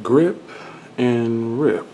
grip and rip.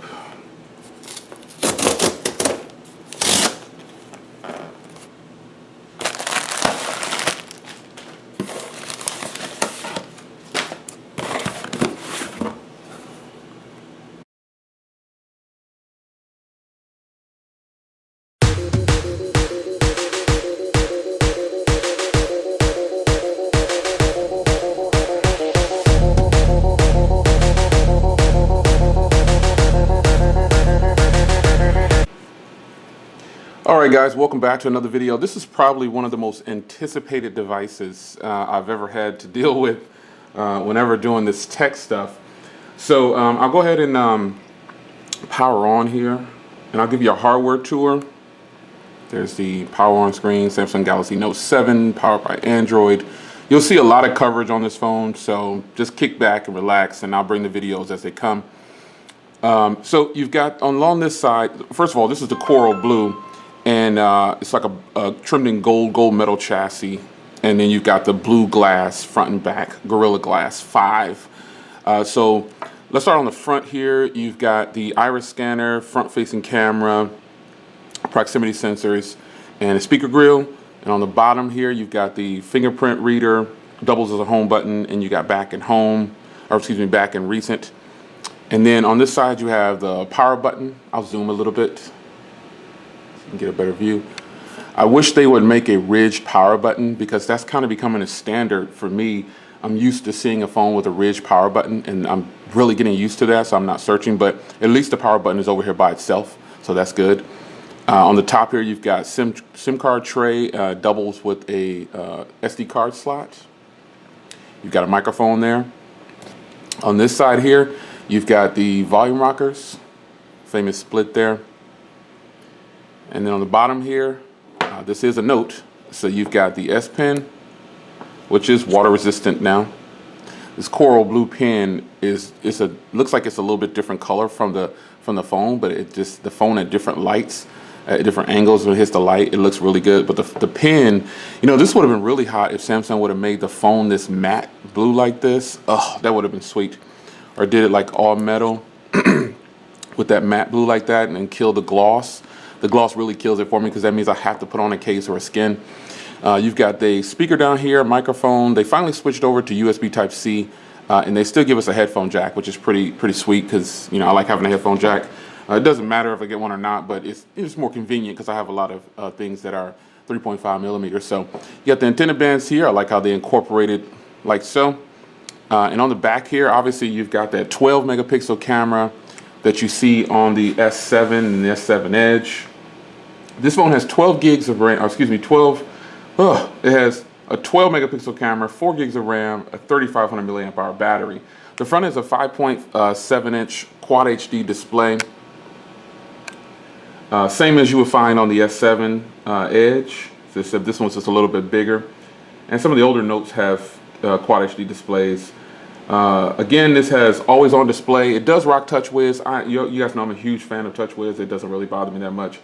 Alright guys, welcome back to another video. This is probably one of the most anticipated devices I've ever had to deal with whenever doing this tech stuff. So I'll go ahead and power on here, and I'll give you a hardware tour. There's the power on screen, Samsung Galaxy Note 7, powered by Android. You'll see a lot of coverage on this phone, so just kick back and relax, and I'll bring the videos as they come. So you've got along this side, first of all, this is the coral blue. And it's like a trimmed in gold metal chassis, and then you've got the blue glass front and back, Gorilla Glass 5. So let's start on the front here. You've got the iris scanner, front-facing camera, proximity sensors, and a speaker grill. And on the bottom here, you've got the fingerprint reader, doubles as a home button, and you got back and home, or excuse me, back and recent. And then on this side, you have the power button. I'll zoom a little bit. Get a better view. I wish they would make a ridged power button, because that's kind of becoming a standard for me. I'm used to seeing a phone with a ridged power button, and I'm really getting used to that, so I'm not searching, but at least the power button is over here by itself, so that's good. On the top here, you've got SIM card tray, doubles with a SD card slot. You've got a microphone there. On this side here, you've got the volume rockers, famous split there. And then on the bottom here, this is a Note, so you've got the S Pen, which is water resistant now. This coral blue pen looks like it's a little bit different color from the phone, but the phone at different lights, at different angles when it hits the light, it looks really good. But the pen, you know, this would have been really hot if Samsung would have made the phone this matte blue like this. Oh, that would have been sweet. Or did it like all metal with that matte blue like that, and then kill the gloss. The gloss really kills it for me, because that means I have to put on a case or a skin. You've got the speaker down here, microphone. They finally switched over to USB Type-C, and they still give us a headphone jack, which is pretty sweet, because you know I like having a headphone jack. It doesn't matter if I get one or not, but it's more convenient because I have a lot of things that are 3.5 millimeters. So you got the antenna bands here. I like how they incorporated like so. And on the back here, obviously you've got that 12 megapixel camera that you see on the S7 and the S7 Edge. This phone has 12 gigs of RAM, it has a 12 megapixel camera, 4 gigs of RAM, a 3500 milliamp hour battery. The front is a 5.7 inch Quad HD display. Same as you would find on the S7 Edge, except this one's just a little bit bigger. And some of the older Notes have Quad HD displays. Again, this has always on display. It does rock TouchWiz. You guys know I'm a huge fan of TouchWiz. It doesn't really bother me that much.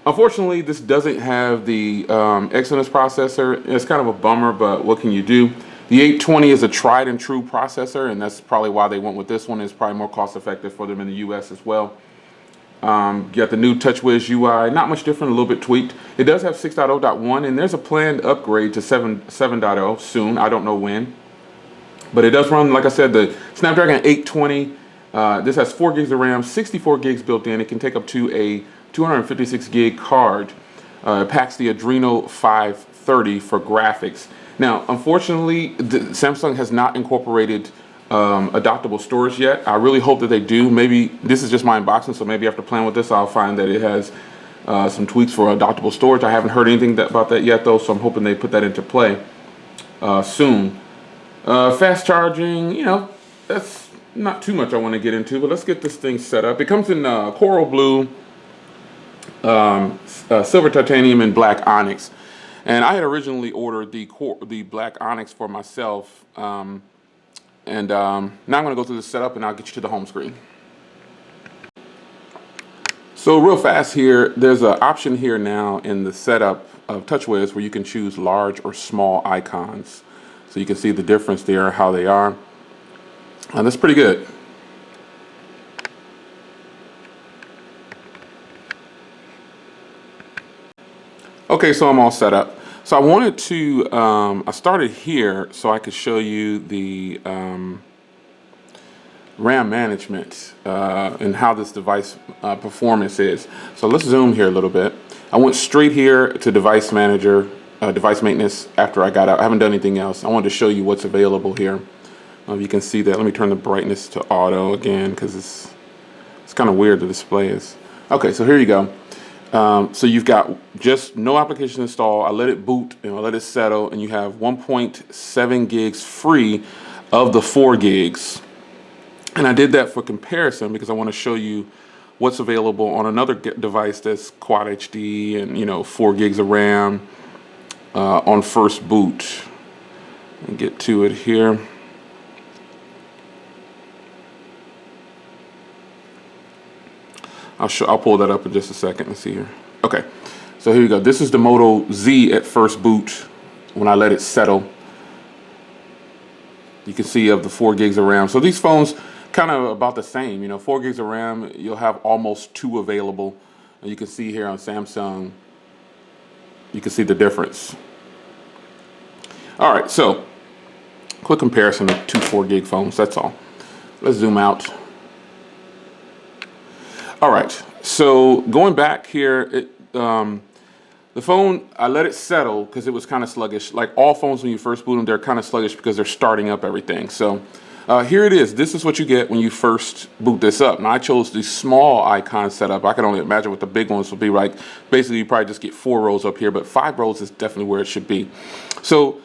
Unfortunately, this doesn't have the Exynos processor. It's kind of a bummer, but what can you do? The 820 is a tried and true processor, and that's probably why they went with this one. It's probably more cost effective for them in the US as well. You got the new TouchWiz UI, not much different, a little bit tweaked. It does have 6.0.1, and there's a planned upgrade to 7.0 soon. I don't know when. But it does run, like I said, the Snapdragon 820. This has 4 gigs of RAM, 64 gigs built in. It can take up to a 256 gig card. It packs the Adreno 530 for graphics. Now, unfortunately, Samsung has not incorporated adaptable storage yet. I really hope that they do. Maybe this is just my unboxing, so maybe after playing with this, I'll find that it has some tweaks for adaptable storage. I haven't heard anything about that yet, though, so I'm hoping they put that into play soon. Fast charging, you know, that's not too much I want to get into, but let's get this thing set up. It comes in coral blue, silver titanium, and black onyx. And I had originally ordered the black onyx for myself. Now I'm going to go through the setup, and I'll get you to the home screen. So real fast here, there's an option here now in the setup of TouchWiz where you can choose large or small icons. So you can see the difference there, how they are. And that's pretty good. Okay, so I'm all set up. So I wanted to, I started here so I could show you the RAM management and how this device performance is. So let's zoom here a little bit. I went straight here to device manager, device maintenance after I got out. I haven't done anything else. I wanted to show you what's available here. You can see that. Let me turn the brightness to auto again because it's kind of weird the display is. Okay, so here you go. So you've got just no application install. I let it boot and I let it settle, and you have 1.7 gigs free of the 4 gigs. And I did that for comparison because I want to show you what's available on another device that's Quad HD and 4 gigs of RAM on first boot. And get to it here. I'll pull that up in just a second. Let's see here. Okay, so here you go. This is the Moto Z at first boot when I let it settle. You can see of the 4 gigs of RAM. So these phones kind of about the same. 4 gigs of RAM, you'll have almost 2 available. And you can see here on Samsung, you can see the difference. All right, so quick comparison of 2 4 gig phones, that's all. Let's zoom out. All right, so going back here, the phone, I let it settle because it was kind of sluggish. Like all phones when you first boot them, they're kind of sluggish because they're starting up everything. So here it is. This is what you get when you first boot this up. Now I chose the small icon setup. I can only imagine what the big ones will be like. Basically, you probably just get 4 rows up here, but 5 rows is definitely where it should be. So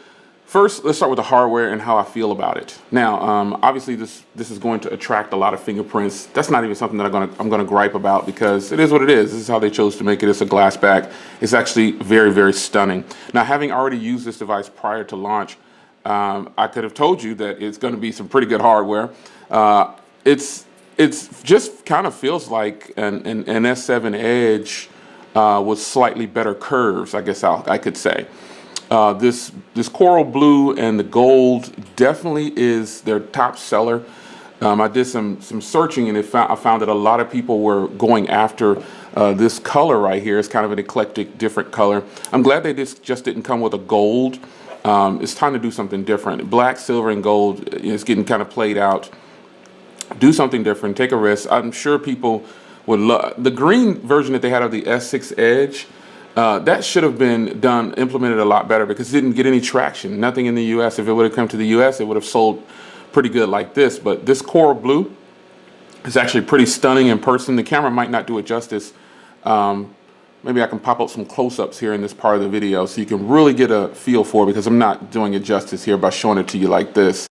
first, let's start with the hardware and how I feel about it. Now, obviously, this is going to attract a lot of fingerprints. That's not even something that I'm gonna gripe about because it is what it is. This is how they chose to make it. It's a glass back. It's actually very, very stunning. Now, having already used this device prior to launch, I could have told you that it's going to be some pretty good hardware. It's just kind of feels like an S7 Edge with slightly better curves, I guess I could say. This coral blue and the gold definitely is their top seller. I did some searching and I found that a lot of people were going after this color right here. It's kind of an eclectic, different color. I'm glad they just didn't come with a gold. It's time to do something different. Black, silver, and gold is getting kind of played out. Do something different. Take a risk. I'm sure people would love the green version that they had of the S6 Edge. That should have been implemented a lot better because it didn't get any traction. Nothing in the US. If it would have come to the US, it would have sold pretty good like this. But this coral blue is actually pretty stunning in person. The camera might not do it justice. Maybe I can pop up some close-ups here in this part of the video so you can really get a feel for it because I'm not doing it justice here by showing it to you like this.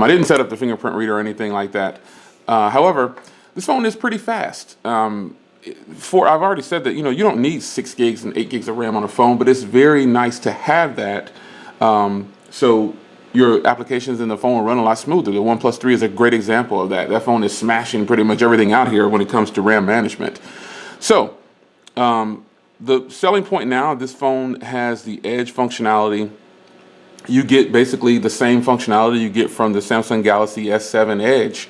I didn't set up the fingerprint reader or anything like that. However, this phone is pretty fast. I've already said that you don't need 6 gigs and 8 gigs of RAM on a phone, but it's very nice to have that. So your applications in the phone will run a lot smoother. The OnePlus 3 is a great example of that. That phone is smashing pretty much everything out here when it comes to RAM management. So the selling point now, this phone has the Edge functionality. You get basically the same functionality you get from the Samsung Galaxy S7 Edge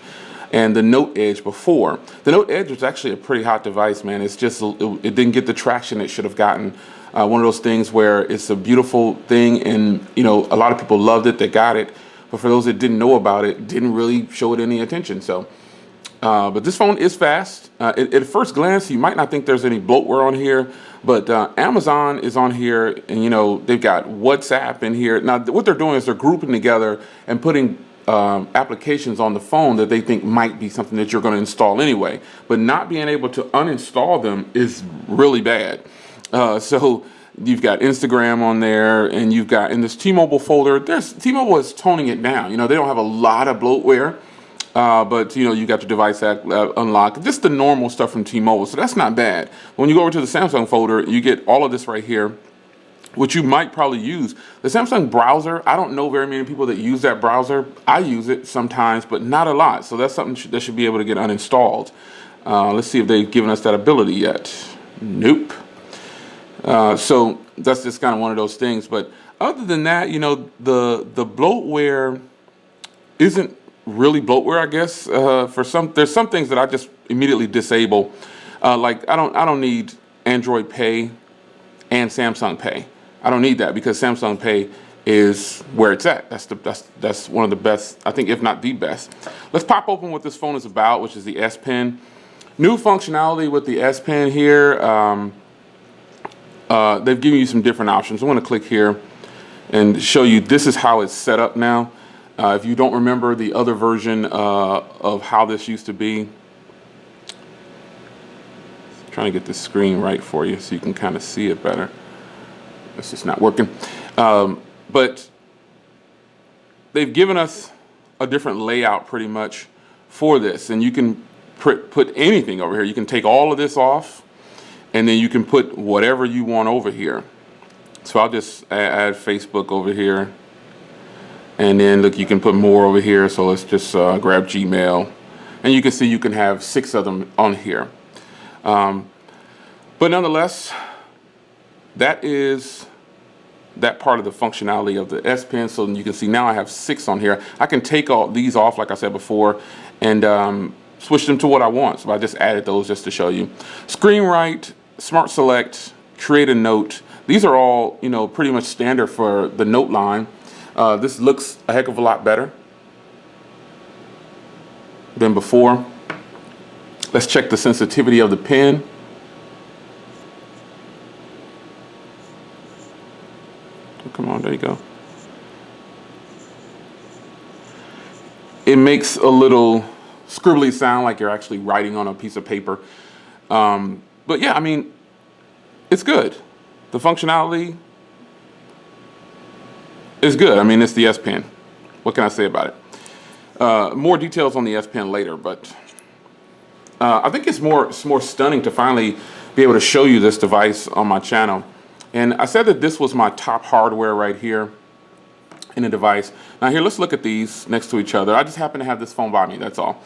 and the Note Edge before. The Note Edge was actually a pretty hot device, man. It's just, it didn't get the traction it should have gotten. One of those things where it's a beautiful thing and, a lot of people loved it, they got it. But for those that didn't know about it, didn't really show it any attention. So, but this phone is fast. At first glance, you might not think there's any bloatware on here, but Amazon is on here, and they've got WhatsApp in here. Now, what they're doing is they're grouping together and putting applications on the phone that they think might be something that you're going to install anyway. But not being able to uninstall them is really bad. So you've got Instagram on there, and you've got in this T-Mobile folder. T-Mobile is toning it down. They don't have a lot of bloatware. But you got your device unlock, just the normal stuff from T-Mobile, so that's not bad. When you go over to the Samsung folder, you get all of this right here, which you might probably use. The Samsung browser, I don't know very many people that use that browser. I use it sometimes, but not a lot, so that's something that should be able to get uninstalled. Let's see if they've given us that ability yet. Nope. So that's just kind of one of those things. But other than that, you know, the bloatware isn't really bloatware, I guess. There's some things that I just immediately disable. Like I don't need Android Pay and Samsung Pay. I don't need that because Samsung Pay is where it's at. That's one of the best, I think, if not the best. Let's pop open what this phone is about, which is the S Pen. New functionality with the S Pen here. They've given you some different options. I want to click here and show you this is how it's set up now. If you don't remember the other version of how this used to be, I'm trying to get the screen right for you so you can kind of see it better. It's just not working. But they've given us a different layout pretty much for this, and you can put anything over here. You can take all of this off, and then you can put whatever you want over here. So I'll just add Facebook over here, and then look, you can put more over here. So let's just grab Gmail, and you can see you can have 6 of them on here. But nonetheless, that is that part of the functionality of the S Pen. So you can see now I have 6 on here. I can take all these off, like I said before, and switch them to what I want. So I just added those just to show you. Screen write, smart select, create a note. These are all, you know, pretty much standard for the note line. This looks a heck of a lot better than before. Let's check the sensitivity of the pen. Oh, come on, there you go. It makes a little scribbly sound like you're actually writing on a piece of paper. But yeah, I mean, it's good. The functionality is good. I mean, it's the S Pen. What can I say about it? More details on the S Pen later, but I think it's more stunning to finally be able to show you this device on my channel. And I said that this was my top hardware right here in a device. Now here, let's look at these next to each other. I just happen to have this phone by me, that's all.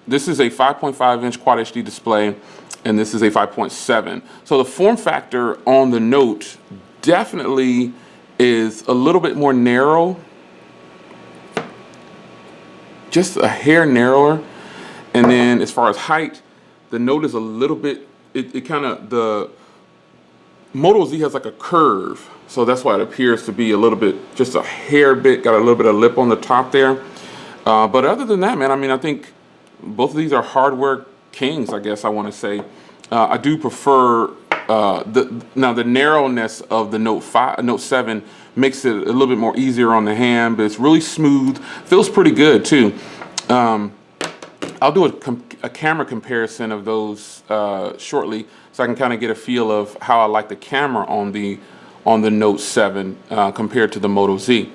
This is a 5.5-inch Quad HD display, and this is a 5.7. So the form factor on the Note definitely is a little bit more narrow, just a hair narrower. And then as far as height, the Note is a little bit, the Moto Z has like a curve. So that's why it appears to be a little bit, just a hair bit, got a little bit of lip on the top there. But other than that, man, I mean, I think both of these are hardware kings, I guess I want to say. I do prefer, the narrowness of the Note 7 makes it a little bit more easier on the hand, but it's really smooth, feels pretty good too. I'll do a camera comparison of those shortly, so I can kind of get a feel of how I like the camera on the Note 7 compared to the Moto Z.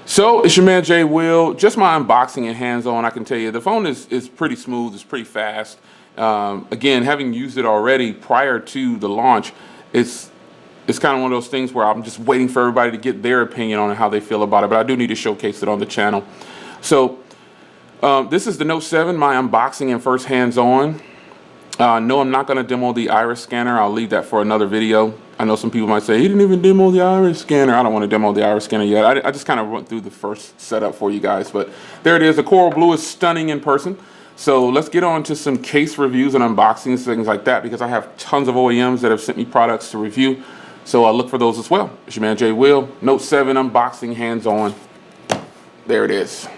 So it's your man Jay Will, just my unboxing and hands-on. I can tell you the phone is pretty smooth, it's pretty fast. Again, having used it already prior to the launch, it's kind of one of those things where I'm just waiting for everybody to get their opinion on how they feel about it, but I do need to showcase it on the channel. So this is the Note 7, my unboxing and first hands-on. No, I'm not going to demo the iris scanner. I'll leave that for another video. I know some people might say, he didn't even demo the iris scanner. I don't want to demo the iris scanner yet. I just kind of went through the first setup for you guys. But there it is. The coral blue is stunning in person. So let's get on to some case reviews and unboxings, things like that, because I have tons of OEMs that have sent me products to review. So I'll look for those as well. It's your man Jay Will, Note 7 unboxing hands-on. There it is.